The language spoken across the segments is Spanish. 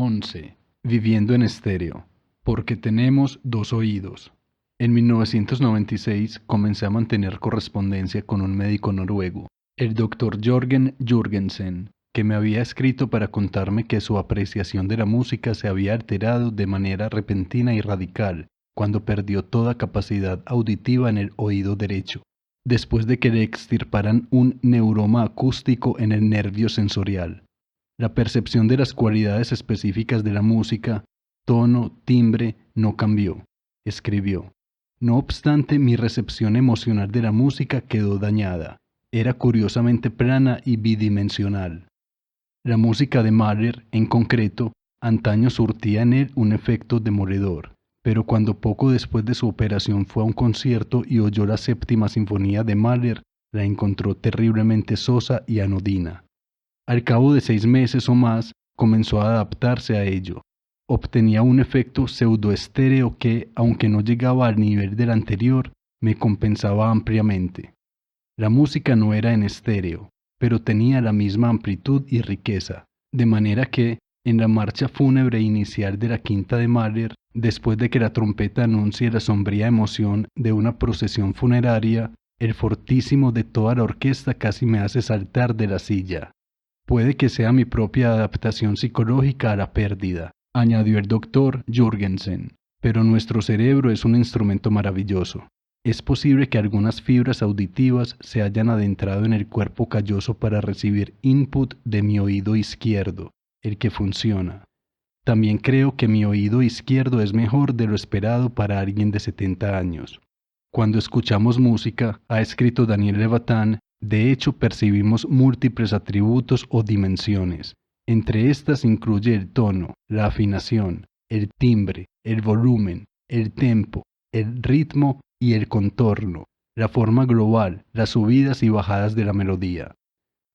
11. Viviendo en estéreo. Porque tenemos dos oídos. En 1996 comencé a mantener correspondencia con un médico noruego, el Dr. Jørgen Jørgensen, que me había escrito para contarme que su apreciación de la música se había alterado de manera repentina y radical cuando perdió toda capacidad auditiva en el oído derecho, después de que le extirparan un neuroma acústico en el nervio sensorial. La percepción de las cualidades específicas de la música, tono, timbre, no cambió, escribió. No obstante, mi recepción emocional de la música quedó dañada. Era curiosamente plana y bidimensional. La música de Mahler, en concreto, antaño surtía en él un efecto demoledor, pero cuando poco después de su operación fue a un concierto y oyó la séptima sinfonía de Mahler, la encontró terriblemente sosa y anodina. Al cabo de 6 meses o más, comenzó a adaptarse a ello. Obtenía un efecto pseudoestéreo que, aunque no llegaba al nivel del anterior, me compensaba ampliamente. La música no era en estéreo, pero tenía la misma amplitud y riqueza, de manera que, en la marcha fúnebre inicial de la quinta de Mahler, después de que la trompeta anuncie la sombría emoción de una procesión funeraria, el fortísimo de toda la orquesta casi me hace saltar de la silla. Puede que sea mi propia adaptación psicológica a la pérdida, añadió el doctor Jørgensen, pero nuestro cerebro es un instrumento maravilloso. Es posible que algunas fibras auditivas se hayan adentrado en el cuerpo calloso para recibir input de mi oído izquierdo, el que funciona. También creo que mi oído izquierdo es mejor de lo esperado para alguien de 70 años. Cuando escuchamos música, ha escrito Daniel Levitan, de hecho percibimos múltiples atributos o dimensiones. Entre estas incluye el tono, la afinación, el timbre, el volumen, el tempo, el ritmo y el contorno, la forma global, las subidas y bajadas de la melodía.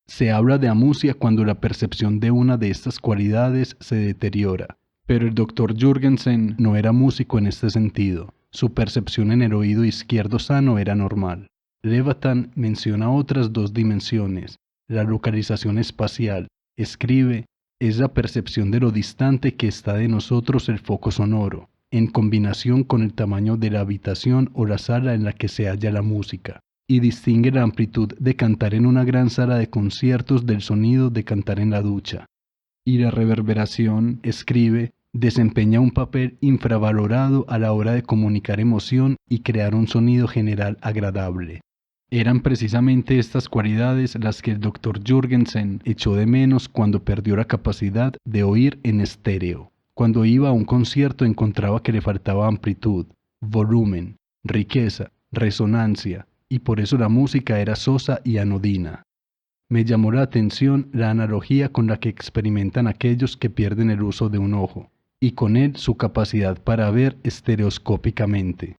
Se habla de amusia cuando la percepción de una de estas cualidades se deteriora, pero el Dr. Jørgensen no era músico en este sentido. Su percepción en el oído izquierdo sano era normal. Levitan menciona otras dos dimensiones, la localización espacial. Escribe, es la percepción de lo distante que está de nosotros el foco sonoro, en combinación con el tamaño de la habitación o la sala en la que se halla la música, y distingue la amplitud de cantar en una gran sala de conciertos del sonido de cantar en la ducha. Y la reverberación, escribe, desempeña un papel infravalorado a la hora de comunicar emoción y crear un sonido general agradable. Eran precisamente estas cualidades las que el Dr. Jørgensen echó de menos cuando perdió la capacidad de oír en estéreo. Cuando iba a un concierto encontraba que le faltaba amplitud, volumen, riqueza, resonancia, y por eso la música era sosa y anodina. Me llamó la atención la analogía con la que experimentan aquellos que pierden el uso de un ojo, y con él su capacidad para ver estereoscópicamente.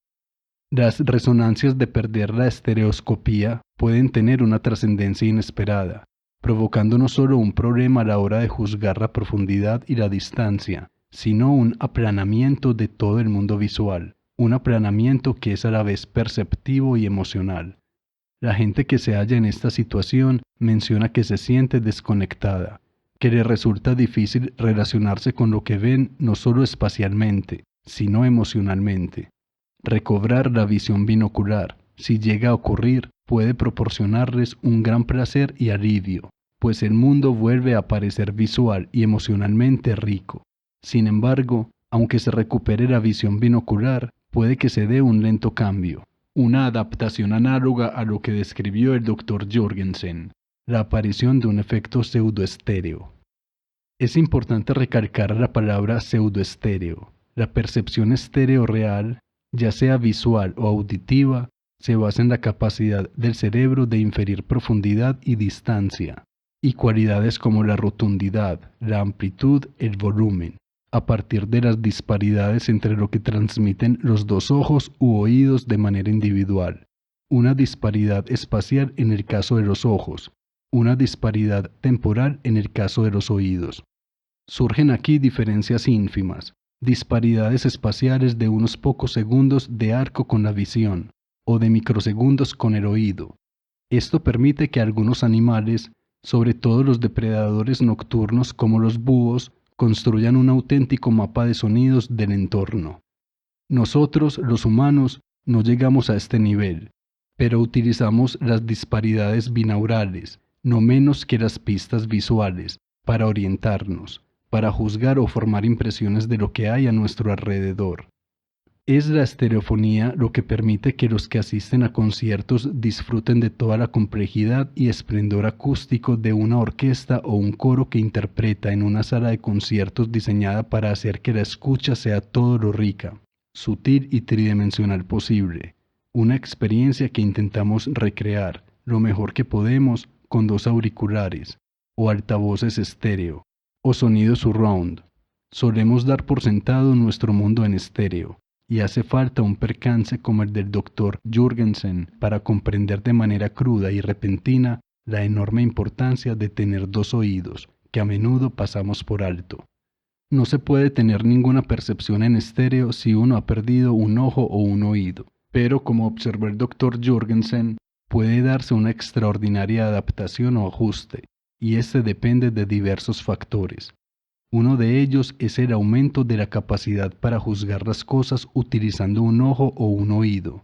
Las resonancias de perder la estereoscopía pueden tener una trascendencia inesperada, provocando no solo un problema a la hora de juzgar la profundidad y la distancia, sino un aplanamiento de todo el mundo visual, un aplanamiento que es a la vez perceptivo y emocional. La gente que se halla en esta situación menciona que se siente desconectada, que le resulta difícil relacionarse con lo que ven no solo espacialmente, sino emocionalmente. Recobrar la visión binocular, si llega a ocurrir, puede proporcionarles un gran placer y alivio, pues el mundo vuelve a parecer visual y emocionalmente rico. Sin embargo, aunque se recupere la visión binocular, puede que se dé un lento cambio, una adaptación análoga a lo que describió el Dr. Jørgensen, la aparición de un efecto pseudoestéreo. Es importante recalcar la palabra pseudoestéreo. La percepción estéreo real, ya sea visual o auditiva, se basa en la capacidad del cerebro de inferir profundidad y distancia, y cualidades como la rotundidad, la amplitud, el volumen, a partir de las disparidades entre lo que transmiten los dos ojos u oídos de manera individual, una disparidad espacial en el caso de los ojos, una disparidad temporal en el caso de los oídos. Surgen aquí diferencias ínfimas, disparidades espaciales de unos pocos segundos de arco con la visión, o de microsegundos con el oído. Esto permite que algunos animales, sobre todo los depredadores nocturnos como los búhos, construyan un auténtico mapa de sonidos del entorno. Nosotros, los humanos, no llegamos a este nivel, pero utilizamos las disparidades binaurales, no menos que las pistas visuales, para orientarnos, para juzgar o formar impresiones de lo que hay a nuestro alrededor. Es la estereofonía lo que permite que los que asisten a conciertos disfruten de toda la complejidad y esplendor acústico de una orquesta o un coro que interpreta en una sala de conciertos diseñada para hacer que la escucha sea todo lo rica, sutil y tridimensional posible. Una experiencia que intentamos recrear lo mejor que podemos con 2 auriculares, o altavoces estéreo, o sonido surround. Solemos dar por sentado nuestro mundo en estéreo, y hace falta un percance como el del Dr. Jürgensen para comprender de manera cruda y repentina la enorme importancia de tener 2 oídos, que a menudo pasamos por alto. No se puede tener ninguna percepción en estéreo si uno ha perdido un ojo o un oído, pero como observó el Dr. Jürgensen, puede darse una extraordinaria adaptación o ajuste, y este depende de diversos factores. Uno de ellos es el aumento de la capacidad para juzgar las cosas utilizando un ojo o un oído,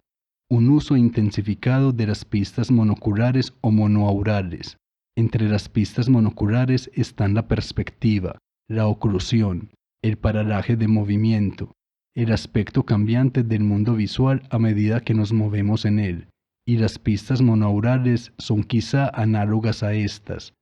un uso intensificado de las pistas monoculares o monoaurales. Entre las pistas monoculares están la perspectiva, la oclusión, el paralaje de movimiento, el aspecto cambiante del mundo visual a medida que nos movemos en él, y las pistas monoaurales son quizá análogas a estas,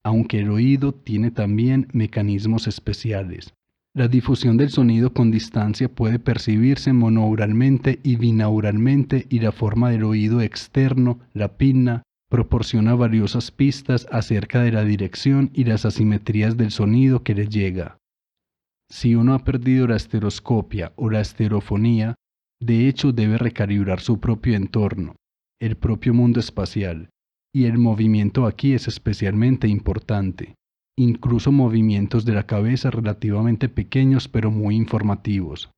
aunque el oído tiene también mecanismos especiales. La difusión del sonido con distancia puede percibirse monoauralmente y binauralmente, y la forma del oído externo, la pinna, proporciona valiosas pistas acerca de la dirección y las asimetrías del sonido que le llega. Si uno ha perdido la estereoscopia o la estereofonía, de hecho debe recalibrar su propio entorno, el propio mundo espacial. Y el movimiento aquí es especialmente importante, incluso movimientos de la cabeza relativamente pequeños pero muy informativos.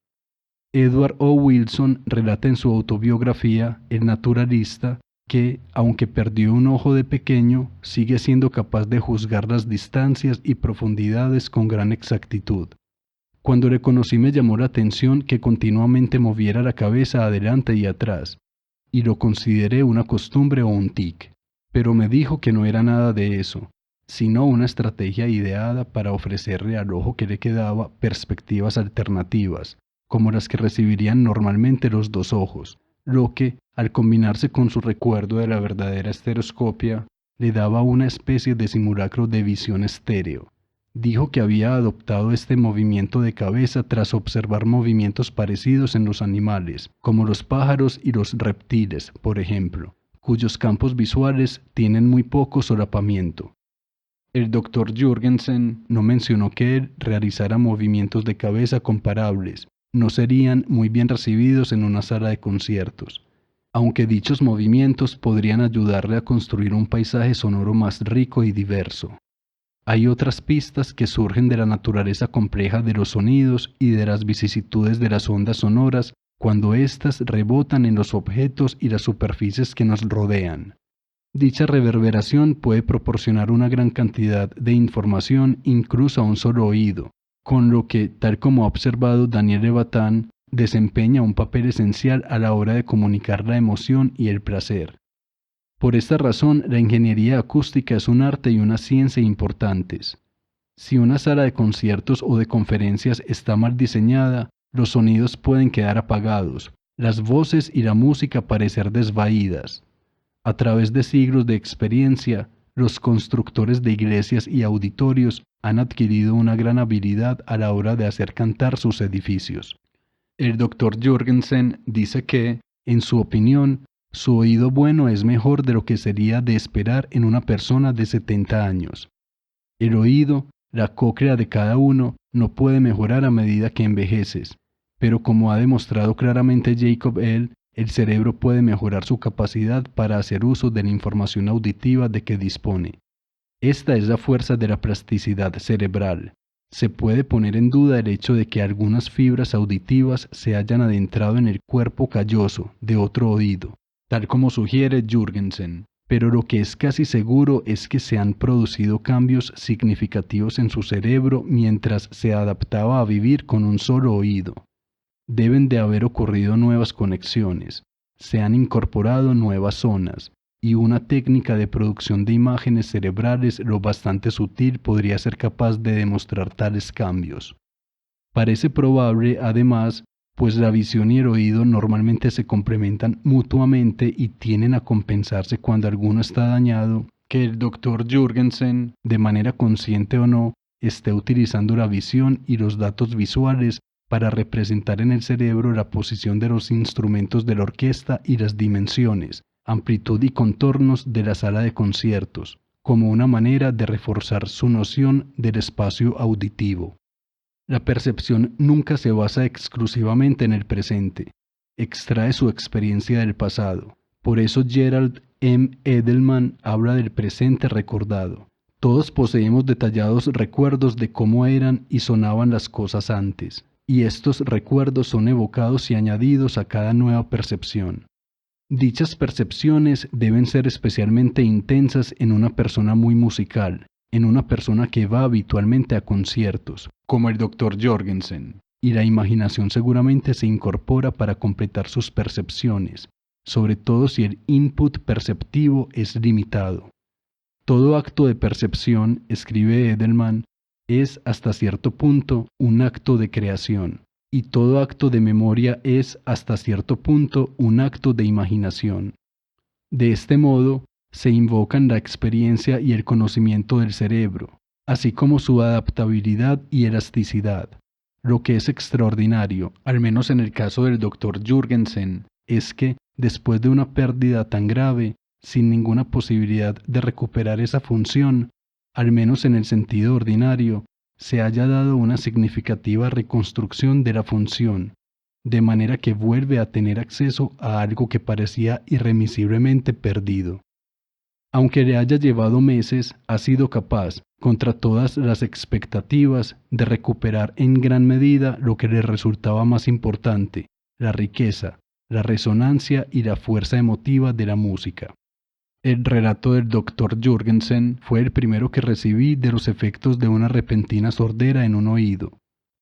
Edward O. Wilson relata en su autobiografía, El naturalista, que, aunque perdió un ojo de pequeño, sigue siendo capaz de juzgar las distancias y profundidades con gran exactitud. Cuando le conocí me llamó la atención que continuamente moviera la cabeza adelante y atrás, y lo consideré una costumbre o un tic. Pero me dijo que no era nada de eso, sino una estrategia ideada para ofrecerle al ojo que le quedaba perspectivas alternativas, como las que recibirían normalmente los 2 ojos, lo que, al combinarse con su recuerdo de la verdadera estereoscopia, le daba una especie de simulacro de visión estéreo. Dijo que había adoptado este movimiento de cabeza tras observar movimientos parecidos en los animales, como los pájaros y los reptiles, por ejemplo, cuyos campos visuales tienen muy poco solapamiento. El Dr. Jürgensen no mencionó que él realizara movimientos de cabeza comparables, no serían muy bien recibidos en una sala de conciertos, aunque dichos movimientos podrían ayudarle a construir un paisaje sonoro más rico y diverso. Hay otras pistas que surgen de la naturaleza compleja de los sonidos y de las vicisitudes de las ondas sonoras cuando éstas rebotan en los objetos y las superficies que nos rodean. Dicha reverberación puede proporcionar una gran cantidad de información incluso a un solo oído, con lo que, tal como ha observado Daniel Levatán, desempeña un papel esencial a la hora de comunicar la emoción y el placer. Por esta razón, la ingeniería acústica es un arte y una ciencia importantes. Si una sala de conciertos o de conferencias está mal diseñada, los sonidos pueden quedar apagados, las voces y la música parecer desvaídas. A través de siglos de experiencia, los constructores de iglesias y auditorios han adquirido una gran habilidad a la hora de hacer cantar sus edificios. El Dr. Jürgensen dice que, en su opinión, su oído bueno es mejor de lo que sería de esperar en una persona de 70 años. El oído, la cóclea de cada uno, no puede mejorar a medida que envejeces, pero como ha demostrado claramente Jacob L., el cerebro puede mejorar su capacidad para hacer uso de la información auditiva de que dispone. Esta es la fuerza de la plasticidad cerebral. Se puede poner en duda el hecho de que algunas fibras auditivas se hayan adentrado en el cuerpo calloso de otro oído, tal como sugiere Jürgensen. pero lo que es casi seguro es que se han producido cambios significativos en su cerebro mientras se adaptaba a vivir con un solo oído. Deben de haber ocurrido nuevas conexiones, se han incorporado nuevas zonas, y una técnica de producción de imágenes cerebrales lo bastante sutil podría ser capaz de demostrar tales cambios. Parece probable, además, pues la visión y el oído normalmente se complementan mutuamente y tienden a compensarse cuando alguno está dañado, que el Dr. Jürgensen, de manera consciente o no, esté utilizando la visión y los datos visuales para representar en el cerebro la posición de los instrumentos de la orquesta y las dimensiones, amplitud y contornos de la sala de conciertos, como una manera de reforzar su noción del espacio auditivo. La percepción nunca se basa exclusivamente en el presente, extrae su experiencia del pasado. Por eso Gerald M. Edelman habla del presente recordado. Todos poseemos detallados recuerdos de cómo eran y sonaban las cosas antes, y estos recuerdos son evocados y añadidos a cada nueva percepción. Dichas percepciones deben ser especialmente intensas en una persona muy musical, en una persona que va habitualmente a conciertos, como el Dr. Jürgensen, y la imaginación seguramente se incorpora para completar sus percepciones, sobre todo si el input perceptivo es limitado. Todo acto de percepción, escribe Edelman, es hasta cierto punto un acto de creación, y todo acto de memoria es hasta cierto punto un acto de imaginación. De este modo, se invocan la experiencia y el conocimiento del cerebro, así como su adaptabilidad y elasticidad. Lo que es extraordinario, al menos en el caso del Dr. Jürgensen, es que, después de una pérdida tan grave, sin ninguna posibilidad de recuperar esa función, al menos en el sentido ordinario, se haya dado una significativa reconstrucción de la función, de manera que vuelve a tener acceso a algo que parecía irremisiblemente perdido. Aunque le haya llevado meses, ha sido capaz, contra todas las expectativas, de recuperar en gran medida lo que le resultaba más importante, la riqueza, la resonancia y la fuerza emotiva de la música. El relato del Dr. Jürgensen fue el primero que recibí de los efectos de una repentina sordera en un oído,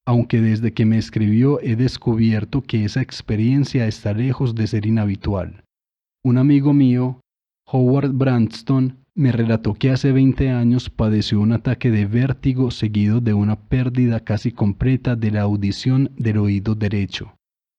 aunque desde que me escribió he descubierto que esa experiencia está lejos de ser inhabitual. Un amigo mío, Howard Branston, me relató que hace 20 años padeció un ataque de vértigo seguido de una pérdida casi completa de la audición del oído derecho.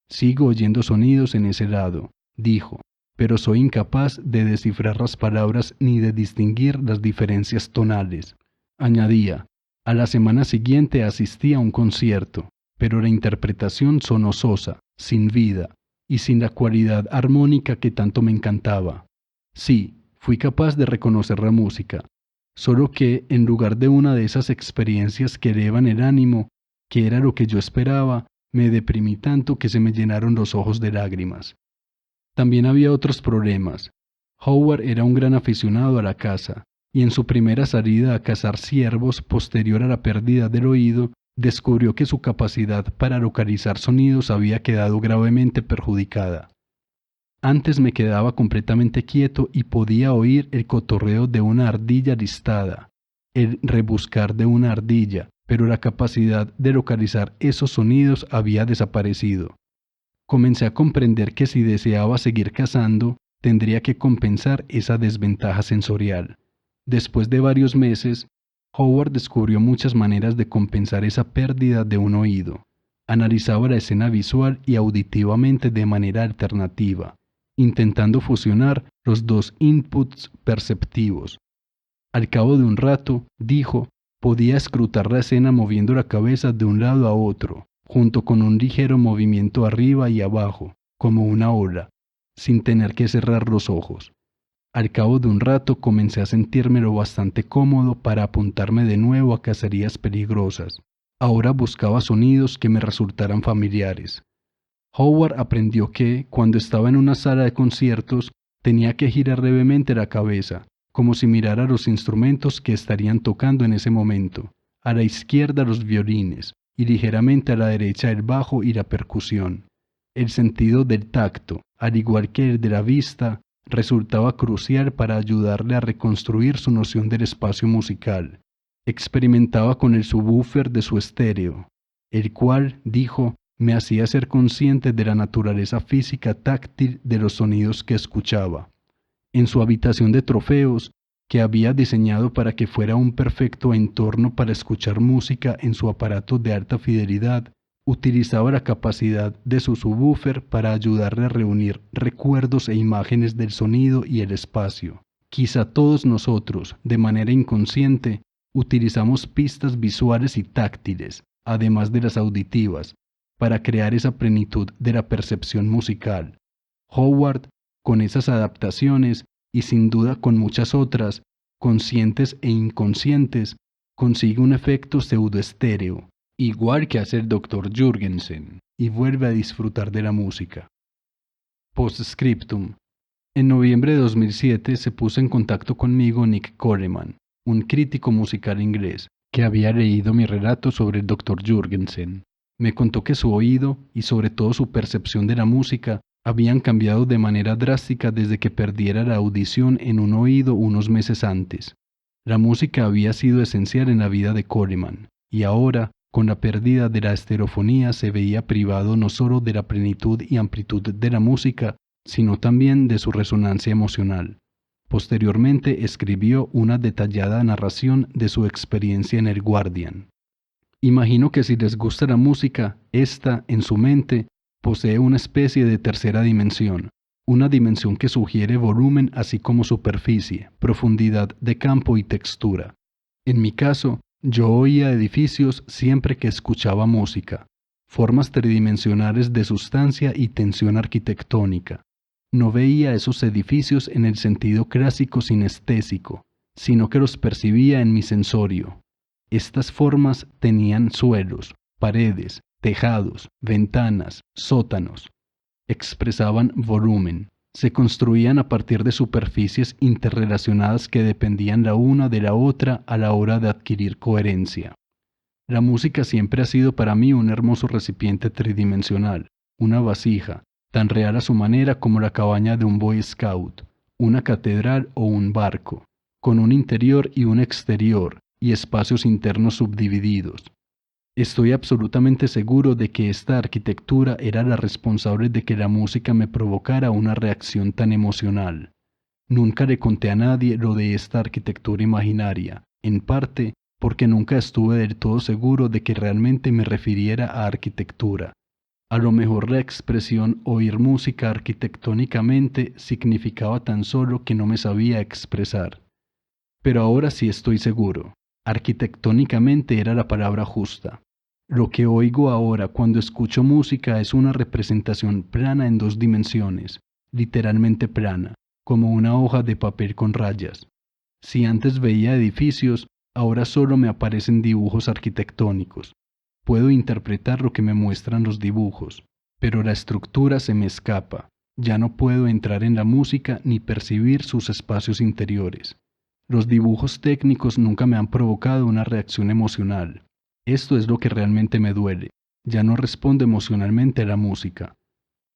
Sigo oyendo sonidos en ese lado, dijo, pero soy incapaz de descifrar las palabras ni de distinguir las diferencias tonales. Añadía, a la semana siguiente asistí a un concierto, pero la interpretación sonó sosa, sin vida, y sin la cualidad armónica que tanto me encantaba. Sí, fui capaz de reconocer la música, solo que, en lugar de una de esas experiencias que elevan el ánimo, que era lo que yo esperaba, me deprimí tanto que se me llenaron los ojos de lágrimas. También había otros problemas. Howard era un gran aficionado a la caza, y en su primera salida a cazar ciervos posterior a la pérdida del oído, descubrió que su capacidad para localizar sonidos había quedado gravemente perjudicada. Antes me quedaba completamente quieto y podía oír el cotorreo de una ardilla listada, el rebuscar de una ardilla, pero la capacidad de localizar esos sonidos había desaparecido. Comencé a comprender que si deseaba seguir cazando, tendría que compensar esa desventaja sensorial. Después de varios meses, Howard descubrió muchas maneras de compensar esa pérdida de un oído. Analizaba la escena visual y auditivamente de manera alternativa, intentando fusionar los dos inputs perceptivos. Al cabo de un rato, dijo, podía escrutar la escena moviendo la cabeza de un lado a otro, junto con un ligero movimiento arriba y abajo, como una ola, sin tener que cerrar los ojos. Al cabo de un rato comencé a sentirme lo bastante cómodo para apuntarme de nuevo a cacerías peligrosas. Ahora buscaba sonidos que me resultaran familiares. Howard aprendió que, cuando estaba en una sala de conciertos, tenía que girar levemente la cabeza, como si mirara los instrumentos que estarían tocando en ese momento. A la izquierda los violines, y ligeramente a la derecha el bajo y la percusión. El sentido del tacto, al igual que el de la vista, resultaba crucial para ayudarle a reconstruir su noción del espacio musical. Experimentaba con el subwoofer de su estéreo, el cual, dijo, me hacía ser consciente de la naturaleza física táctil de los sonidos que escuchaba. En su habitación de trofeos, que había diseñado para que fuera un perfecto entorno para escuchar música en su aparato de alta fidelidad, utilizaba la capacidad de su subwoofer para ayudarle a reunir recuerdos e imágenes del sonido y el espacio. Quizá todos nosotros, de manera inconsciente, utilizamos pistas visuales y táctiles, además de las auditivas, para crear esa plenitud de la percepción musical. Howard, con esas adaptaciones, y sin duda con muchas otras, conscientes e inconscientes, consigue un efecto pseudoestéreo, igual que hace el Dr. Jürgensen, y vuelve a disfrutar de la música. Postscriptum. En noviembre de 2007 se puso en contacto conmigo Nick Coleman, un crítico musical inglés, que había leído mi relato sobre el Dr. Jürgensen. Me contó que su oído, y sobre todo su percepción de la música, habían cambiado de manera drástica desde que perdiera la audición en un oído unos meses antes. La música había sido esencial en la vida de Coleman, y ahora, con la pérdida de la estereofonía, se veía privado no solo de la plenitud y amplitud de la música, sino también de su resonancia emocional. Posteriormente escribió una detallada narración de su experiencia en el Guardian. Imagino que si les gusta la música, esta, en su mente, posee una especie de tercera dimensión, una dimensión que sugiere volumen así como superficie, profundidad de campo y textura. En mi caso, yo oía edificios siempre que escuchaba música, formas tridimensionales de sustancia y tensión arquitectónica. No veía esos edificios en el sentido clásico sinestésico, sino que los percibía en mi sensorio. Estas formas tenían suelos, paredes, tejados, ventanas, sótanos. Expresaban volumen. Se construían a partir de superficies interrelacionadas que dependían la una de la otra a la hora de adquirir coherencia. La música siempre ha sido para mí un hermoso recipiente tridimensional, una vasija, tan real a su manera como la cabaña de un Boy Scout, una catedral o un barco, con un interior y un exterior, y espacios internos subdivididos. Estoy absolutamente seguro de que esta arquitectura era la responsable de que la música me provocara una reacción tan emocional. Nunca le conté a nadie lo de esta arquitectura imaginaria, en parte porque nunca estuve del todo seguro de que realmente me refiriera a arquitectura. A lo mejor la expresión oír música arquitectónicamente significaba tan solo que no me sabía expresar. Pero ahora sí estoy seguro. Arquitectónicamente era la palabra justa. Lo que oigo ahora cuando escucho música es una representación plana en dos dimensiones, literalmente plana, como una hoja de papel con rayas. Si antes veía edificios, ahora solo me aparecen dibujos arquitectónicos. Puedo interpretar lo que me muestran los dibujos, pero la estructura se me escapa. Ya no puedo entrar en la música ni percibir sus espacios interiores. Los dibujos técnicos nunca me han provocado una reacción emocional. Esto es lo que realmente me duele. Ya no respondo emocionalmente a la música.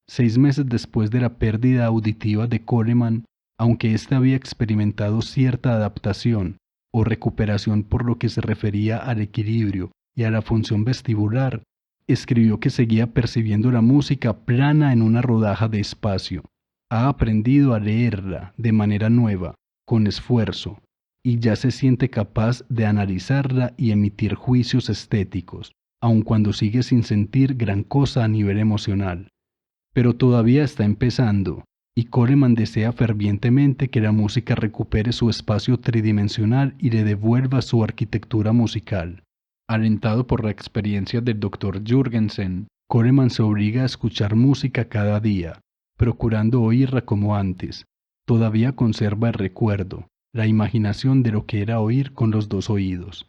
6 meses después de la pérdida auditiva de Coleman, aunque éste había experimentado cierta adaptación o recuperación por lo que se refería al equilibrio y a la función vestibular, escribió que seguía percibiendo la música plana en una rodaja de espacio. Ha aprendido a leerla de manera nueva, con esfuerzo, y ya se siente capaz de analizarla y emitir juicios estéticos, aun cuando sigue sin sentir gran cosa a nivel emocional. Pero todavía está empezando, y Coleman desea fervientemente que la música recupere su espacio tridimensional y le devuelva su arquitectura musical. Alentado por la experiencia del Dr. Jürgensen, Coleman se obliga a escuchar música cada día, procurando oírla como antes. Todavía conserva el recuerdo, la imaginación de lo que era oír con los dos oídos.